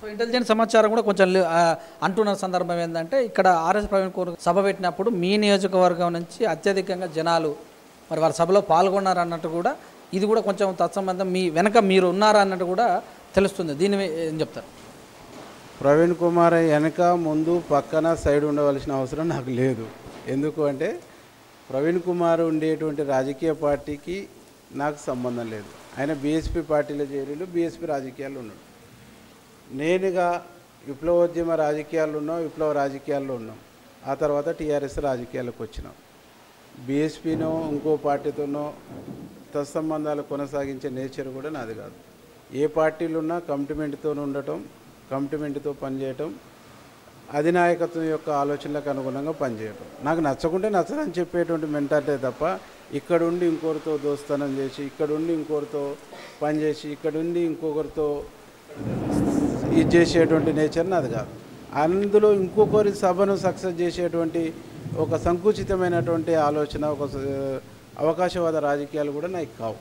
So intelligence సమాచారం కూడా కొంచెం అంటున్న సందర్భం ఏంటంటే ఇక్కడ ఆర్ఎస్ ప్రవీణ్ కుమార్ సభ పెట్టినప్పుడు మీ నియోజకవర్గం నుంచి అత్యధికంగా జనాలు మరి వాళ్ళ సభలో పాల్గొన్నారు అన్నట్టు కూడా ఇది కూడా కొంచెం తత్సంబంధం మీ వెనక మీరు ఉన్నారా అన్నట్టు కూడా తెలుస్తుంది. దీని ఏం చెప్తారు? ప్రవీణ్ కుమార్ వెనక ముందు పక్కన సైడ్ ఉండవలసిన అవసరం నాకు లేదు. ఎందుకు అంటే ప్రవీణ్ కుమార్ ఉండేటువంటి రాజకీయ పార్టీకి నాకు సంబంధం లేదు. ఆయన బీఎస్పీ పార్టీలో చేరిలు, బీఎస్పీ రాజకీయాల్లో ఉన్నాడు. నేనుగా విప్లవోద్యమ రాజకీయాల్లో ఉన్నాం, విప్లవ రాజకీయాల్లో ఉన్నాం. ఆ తర్వాత టీఆర్ఎస్ రాజకీయాలకు వచ్చినాం. బీఎస్పీనో ఇంకో పార్టీతోనో తత్సంబంధాలు కొనసాగించే నేచర్ కూడా నాది కాదు. ఏ పార్టీలు ఉన్నా కమిట్మెంట్తో ఉండటం, కమిట్మెంట్తో పనిచేయటం, అధినాయకత్వం యొక్క ఆలోచనలకు అనుగుణంగా పనిచేయటం. నాకు నచ్చకుంటే నచ్చదని చెప్పేటువంటి మెంటాలిటీ తప్ప ఇక్కడుండి ఇంకొకరితో దోస్తానం చేసి, ఇక్కడుండి ఇంకొకరితో పనిచేసి, ఇక్కడుండి ఇంకొకరితో ఇది చేసేటువంటి నేచర్ నాది కాదు. అందులో ఇంకొకరి సభను సక్సెస్ చేసేటువంటి ఒక సంకుచితమైనటువంటి ఆలోచన, ఒక అవకాశవాద రాజకీయాలు కూడా నాకు కావు.